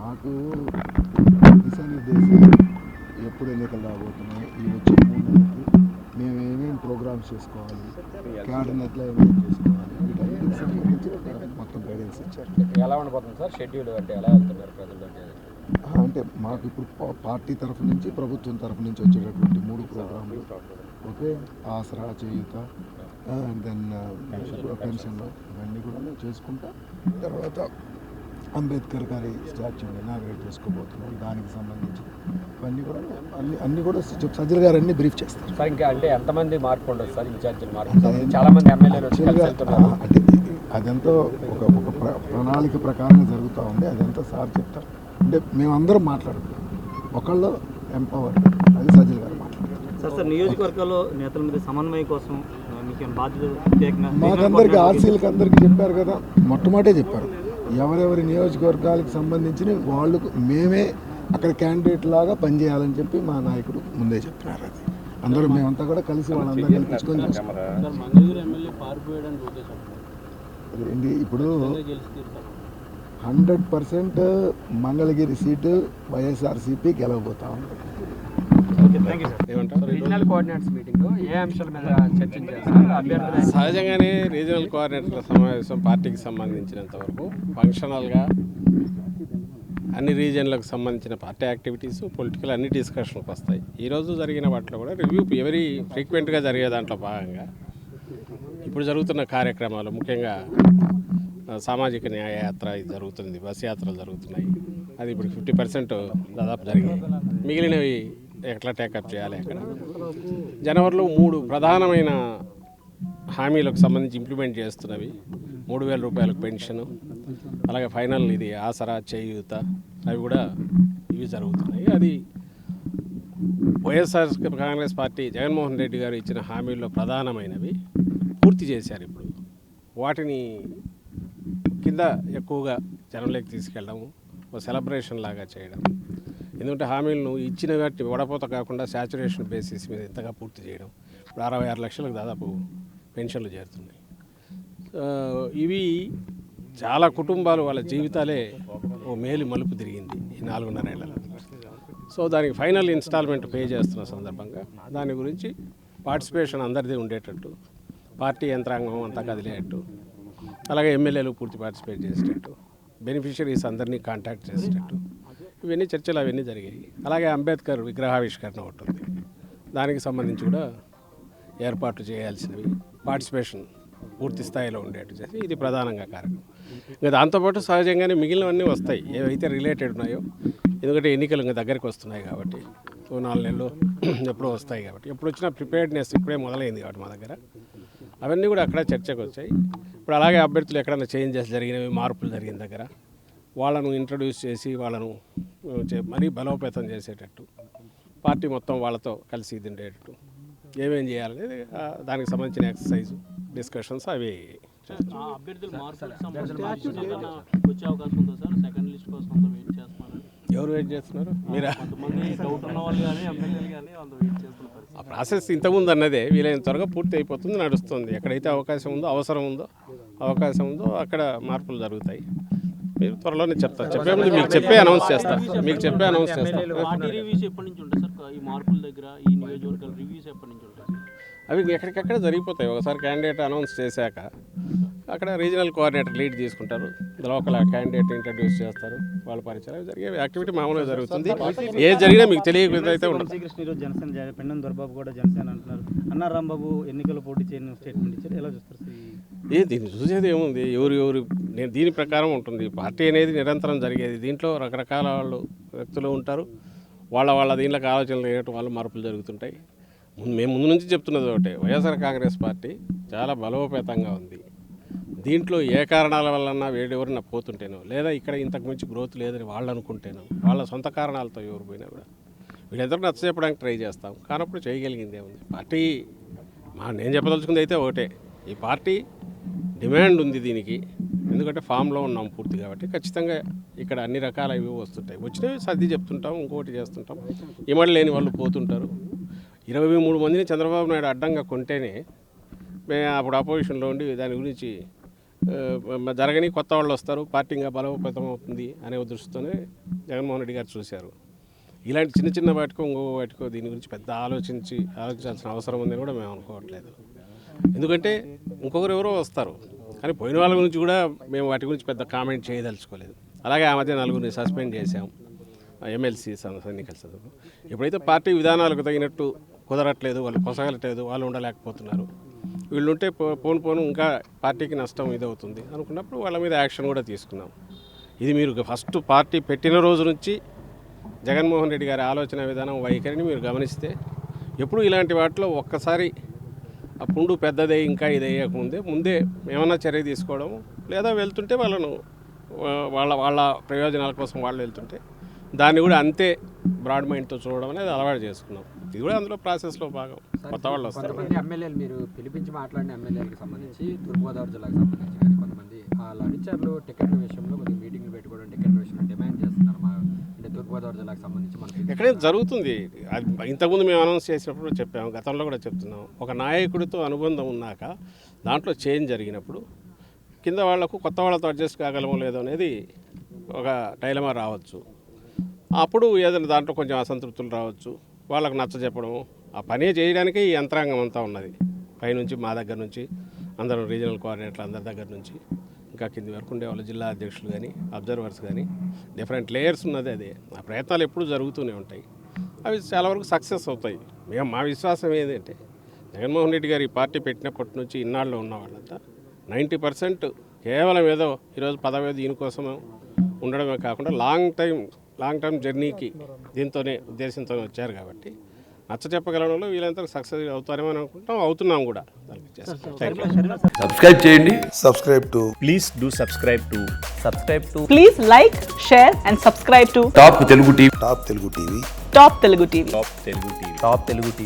మాకు దిశానిర్దేశం ఎప్పుడు ఎన్నికలు రాబోతున్నాయి, ఈ వచ్చే 3 నెలలకి మేము ఏమేమి ప్రోగ్రామ్స్ చేసుకోవాలి, క్యాడర్ని ఎట్లా ఎంగేజ్ చేసుకోవాలి, వీటన్నిటికి సంబంధించి మొత్తం గైడెన్స్ ఇచ్చారు. ఎలా ఉండబోతుంది సార్ షెడ్యూల్, అంటే ఎలా వెళ్తున్నారు ప్రజల్లోకి? అంటే మాకు ఇప్పుడు పార్టీ తరఫు నుంచి ప్రభుత్వం తరఫు నుంచి వచ్చేటటువంటి 3 ప్రోగ్రాంలు, ఓకే, ఆసరా, చేయూత, దెన్ పెన్షన్లు, ఇవన్నీ కూడా చేసుకుంటా తర్వాత అంబేద్కర్ గారి స్టాచ్యూని ఇనాగ్రేట్ చేసుకోబోతున్నాం. దానికి సంబంధించి ఇవన్నీ కూడా అన్నీ కూడా సజ్జల గారు అన్ని బ్రీఫ్ చేస్తారు సార్. ఇంకా అంటే ఎంతమంది మార్పు ఉండదు సార్, ఇన్ఛార్జీలు మార్పు? చాలా మంది ఎమ్మెల్యేలు అంటే అదంతా ఒక ప్రణాళిక ప్రకారంగా జరుగుతూ ఉంది. అదంతా సార్ చెప్తారు. అంటే మేమందరం మాట్లాడుతున్నాం, ఒకళ్ళు ఎంపవర్, అది సజ్జల గారు మాట్లాడుతారు. సార్ నియోజకవర్గాల్లో నేతల మీద సమన్వయం కోసం మీకు బాధ్యత మాకందరికి ఆర్సీలకు అందరికీ చెప్పారు కదా, మొట్టమొదటే చెప్పారు, ఎవరెవరి నియోజకవర్గాలకు సంబంధించిన వాళ్ళకు మేమే అక్కడ క్యాండిడేట్ లాగా పనిచేయాలని చెప్పి మా నాయకుడు ముందే చెప్పినారు. అది అందరూ మేమంతా కూడా కలిసి వాళ్ళందరూ కల్పించుకొని ఏంటి ఇప్పుడు 100% మంగళగిరి సీటు వైఎస్ఆర్సీపీ గెలవబోతా ఉంది. రీజనల్ కోఆర్డినేటర్స్ మీటింగ్ ఏ అంశాల మీద చర్చించారు? సహజంగానే రీజనల్ కోఆర్డినేటర్ల సమావేశం పార్టీకి సంబంధించినంత వరకు ఫంక్షనల్గా అన్ని రీజియన్లకు సంబంధించిన పార్టీ యాక్టివిటీస్, పొలిటికల్ అన్ని డిస్కషన్కి వస్తాయి. ఈరోజు జరిగిన వాటిలో కూడా రివ్యూ ఎవరీ ఫ్రీక్వెంట్గా జరిగే దాంట్లో భాగంగా ఇప్పుడు జరుగుతున్న కార్యక్రమాలు, ముఖ్యంగా సామాజిక న్యాయ యాత్ర ఇది జరుగుతుంది, బస్ యాత్రలు జరుగుతున్నాయి. అది ఇప్పుడు 50% దాదాపు జరిగాయి. మిగిలినవి ఎట్లా టేకప్ చేయాలి, అక్కడ జనవరిలో 3 ప్రధానమైన హామీలకు సంబంధించి ఇంప్లిమెంట్ చేస్తున్నవి 3,000 రూపాయలకు పెన్షను, అలాగే ఫైనల్ ఇది ఆసరా, చేయూత, అవి కూడా ఇవి జరుగుతున్నాయి. అది వైఎస్ఆర్ కాంగ్రెస్ పార్టీ జగన్మోహన్ రెడ్డి గారు ఇచ్చిన హామీల్లో ప్రధానమైనవి పూర్తి చేశారు. ఇప్పుడు వాటిని కింద ఎక్కువగా జనంలోకి తీసుకెళ్ళడము, ఒక సెలబ్రేషన్ లాగా చేయడం. ఎందుకంటే హామీలను ఇచ్చిన వాటి వడపోత కాకుండా శాచురేషన్ బేసిస్ మీద ఇంతగా పూర్తి చేయడం. ఇప్పుడు 66 లక్షలకు దాదాపు పెన్షన్లు చేరుతున్నాయి. ఇవి చాలా కుటుంబాలు వాళ్ళ జీవితాలే ఓ మేలు మలుపు తిరిగింది ఈ 4.5 ఏళ్లలో. సో దానికి ఫైనల్ ఇన్స్టాల్మెంట్ పే చేస్తున్న సందర్భంగా దాని గురించి పార్టిసిపేషన్ అందరిది ఉండేటట్టు, పార్టీ యంత్రాంగం అంతా కదిలేటట్టు, అలాగే ఎమ్మెల్యేలు పూర్తి పార్టిసిపేట్ చేసేటట్టు, బెనిఫిషరీస్ అందరినీ కాంటాక్ట్ చేసేటట్టు, ఇవన్నీ చర్చలు అవన్నీ జరిగాయి. అలాగే అంబేద్కర్ విగ్రహావిష్కరణ ఒకటి ఉంది, దానికి సంబంధించి కూడా ఏర్పాట్లు చేయాల్సినవి, పార్టిసిపేషన్ పూర్తి స్థాయిలో ఉండేట్టు చేసి ఇది ప్రధానంగా కారణం. ఇంకా దాంతోపాటు సహజంగానే మిగిలినవన్నీ వస్తాయి ఏవైతే రిలేటెడ్ ఉన్నాయో. ఎందుకంటే ఎన్నికలు ఇంకా దగ్గరికి వస్తున్నాయి కాబట్టి, 4 నెలలు ఎప్పుడో వస్తాయి కాబట్టి, ఎప్పుడు వచ్చినా ప్రిపేర్డ్నెస్ ఇప్పుడే మొదలైంది కాబట్టి మా దగ్గర అవన్నీ కూడా అక్కడ చర్చకు వచ్చాయి. ఇప్పుడు అలాగే అభ్యర్థులు ఎక్కడైనా చేంజెస్ జరిగినవి, మార్పులు జరిగిన దగ్గర వాళ్ళను ఇంట్రడ్యూస్ చేసి వాళ్ళను మరీ బలోపేతం చేసేటట్టు, పార్టీ మొత్తం వాళ్ళతో కలిసి ఉండేటట్టు ఏమేం చేయాలనేది దానికి సంబంధించిన ఎక్సర్సైజ్ డిస్కషన్స్ అవి వచ్చే అవకాశం ఉందా సార్? సెకండ్ లిస్ట్ కోసం వెయిట్ చేస్తున్నారు. ఎవరు వెయిట్ చేస్తున్నారు? మీరా? డౌట్ ఉన్న వాళ్ళు కానీ ఎమ్మెల్యేలు కానీ వాళ్ళు వెయిట్ చేస్తున్నారు. ఆ ప్రాసెస్ ఇంతకుముందు అన్నదే వీలైన త్వరగా పూర్తి అయిపోతుంది, నడుస్తుంది. ఎక్కడైతే అవకాశం ఉందో, అవసరం ఉందో, అవకాశం ఉందో అక్కడ మార్పులు జరుగుతాయి. మీరు త్వరలోనే చెప్తారు. చెప్పే ముందు మీకు చెప్పే అనౌన్స్ చేస్తారు. పార్టీ రివ్యూస్ ఎప్పటి నుంచి ఉంటాయి సార్? ఈ మార్పుల దగ్గర ఈ నియోజకవర్గాల రివ్యూస్ ఎప్పటి నుంచి ఉంటాయి? అవి ఎక్కడికక్కడ జరిగిపోతాయి. ఒకసారి క్యాండిడేట్ అనౌన్స్ చేశాక అక్కడ రీజనల్ కోఆర్డినేటర్ లీడ్ తీసుకుంటారు, లోకల్ క్యాండిడేట్ ఇంట్రడ్యూస్ చేస్తారు, వాళ్ళ పరిచయం జరిగే యాక్టివిటీ మామూలుగా జరుగుతుంది. ఏది జరిగినా మీకు తెలియకపోతే ఉండదు. శ్రీకృష్ణ జనసేన, పెండం దొరబాబు కూడా జనసేన అంటున్నారు. అన్నా రాంబాబు ఎన్నికలు పోటీ చేయని స్టేట్మెంట్ ఇచ్చారు. ఎలా చూస్తారు? దీన్ని చూసేది ఏముంది, ఎవరు నేను దీని ప్రకారం ఉంటుంది. పార్టీ అనేది నిరంతరం జరిగేది. దీంట్లో రకరకాల వ్యక్తులు ఉంటారు, వాళ్ళ దీంట్లోకి ఆలోచనలు వేయటం వల్ల మార్పులు జరుగుతుంటాయి. మేము ముందు నుంచి చెప్తున్నది ఒకటే, వైఎస్ఆర్ కాంగ్రెస్ పార్టీ చాలా బలోపేతంగా ఉంది. దీంట్లో ఏ కారణాల వలన ఎవరైనా పోతుంటేనో, లేదా ఇక్కడ ఇంతకు మించి గ్రోత్ లేదని వాళ్ళు అనుకుంటేనో, వాళ్ళ సొంత కారణాలతో ఎవరు పోయినా కూడా వీళ్ళందరూ నచ్చచెప్పడానికి ట్రై చేస్తాం. కానప్పుడు చేయగలిగింది ఏముంది పార్టీ? నేను చెప్పదలుచుకుంది అయితే ఒకటే, ఈ పార్టీ డిమాండ్ ఉంది దీనికి. ఎందుకంటే ఫామ్లో ఉన్నాం పూర్తి కాబట్టి ఖచ్చితంగా ఇక్కడ అన్ని రకాల ఇవి వస్తుంటాయి. వచ్చినవి సర్ది చెప్తుంటాం, ఇంకోటి చేస్తుంటాం. ఇమడి లేని వాళ్ళు పోతుంటారు. 23 మందిని చంద్రబాబు నాయుడు అడ్డంగా కొంటేనే మేము అప్పుడు అపోజిషన్లో ఉండి దాని గురించి జరగని కొత్త వాళ్ళు వస్తారు, పార్టీ ఇంకా బలోపేతం అవుతుంది అనే దృష్టితోనే జగన్మోహన్ రెడ్డి గారు చూశారు. ఇలాంటి చిన్న చిన్న వాటికో దీని గురించి పెద్ద ఆలోచించాల్సిన అవసరం ఉందని కూడా మేము అనుకోవట్లేదు. ఎందుకంటే ఇంకొకరు వస్తారు, కానీ పోయిన వాళ్ళ గురించి కూడా మేము వాటి గురించి పెద్ద కామెంట్ చేయదలుచుకోలేదు. అలాగే ఆ మధ్య 4 సస్పెండ్ చేశాం ఎమ్మెల్సీ ఎన్నికల సందర్భంగా. ఎప్పుడైతే పార్టీ విధానాలకు తగినట్టు కుదరట్లేదు, వాళ్ళు కొసగలట్లేదు, వాళ్ళు ఉండలేకపోతున్నారు, వీళ్ళు ఉంటే పోను ఇంకా పార్టీకి నష్టం ఇదవుతుంది అనుకున్నప్పుడు వాళ్ళ మీద యాక్షన్ కూడా తీసుకున్నాం. ఇది మీరు ఫస్ట్ పార్టీ పెట్టిన రోజు నుంచి జగన్మోహన్ రెడ్డి గారి ఆలోచన విధానం వైఖరిని మీరు గమనిస్తే ఎప్పుడు ఇలాంటి వాటిలో ఒక్కసారి ఆ పుండు పెద్దదే ఇంకా ఇది ముందే ఏమన్నా చర్య తీసుకోవడం, లేదా వెళ్తుంటే వాళ్ళను వాళ్ళ ప్రయోజనాల కోసం వాళ్ళు వెళ్తుంటే దాన్ని కూడా అంతే బ్రాడ్ మైండ్తో చూడడం అనేది అలవాటు చేసుకున్నాం. ఇది కూడా అందులో ప్రాసెస్లో భాగం. కొత్త వాళ్ళు వస్తారు. కొంతమంది ఎమ్మెల్యేలు మీరు పిలిపించి మాట్లాడిన ఎమ్మెల్యేలకు సంబంధించి తూర్పుగోదావరి జిల్లాకు సంబంధించి కానీ కొంతమంది వాళ్ళ అనుచరులు టికెట్ల విషయంలో కొద్దిగా మీటింగ్లు పెట్టుకోవడం, టికెట్ల విషయంలో డిమాండ్ చేస్తున్నారు. అంటే తూర్పుగోదావరి జిల్లాకు సంబంధించి మనకి ఎక్కడైనా జరుగుతుంది. అది ఇంతకుముందు మేము అనౌన్స్ చేసినప్పుడు చెప్పాము, గతంలో కూడా చెప్తున్నాం. ఒక నాయకుడితో అనుబంధం ఉన్నాక దాంట్లో చేంజ్ జరిగినప్పుడు కింద వాళ్లకు కొత్త వాళ్ళతో అడ్జస్ట్ కాగలమో లేదో అనేది ఒక డైలమా రావచ్చు. అప్పుడు ఏదైనా దాంట్లో కొంచెం అసంతృప్తులు రావచ్చు, వాళ్ళకు నచ్చ చెప్పడము. ఆ పనే చేయడానికి ఈ యంత్రాంగం అంతా ఉన్నది. పైనుంచి మా దగ్గర నుంచి అందరూ రీజనల్ కోఆర్డినేటర్లు అందరి దగ్గర నుంచి ఇంకా కింది వరకు ఉండేవాళ్ళు, జిల్లా అధ్యక్షులు కానీ అబ్జర్వర్స్ కానీ డిఫరెంట్ లేయర్స్ ఉన్నది. అదే ఆ ప్రయత్నాలు ఎప్పుడూ జరుగుతూనే ఉంటాయి. అవి చాలా వరకు సక్సెస్ అవుతాయి. మా విశ్వాసం ఏంటంటే జగన్మోహన్ రెడ్డి గారు ఈ పార్టీ పెట్టినప్పటి నుంచి ఇన్నాళ్ళు ఉన్న వాళ్ళంతా 90% కేవలం ఏదో ఈరోజు పదవి దీనికోసం ఉండడమే కాకుండా లాంగ్ టైం జర్నీకి దీంతోనే ఉద్దేశంతోనే వచ్చారు కాబట్టి నచ్చ చెప్పగలడంలో వీళ్ళంతా సక్సెస్ అవుతారేమో అని అనుకుంటాం, అవుతున్నాం కూడా. సబ్స్క్రైబ్ చేయండి. Please do subscribe to Please like, share and subscribe to top Telugu TV. Top Telugu TV. Top Telugu TV.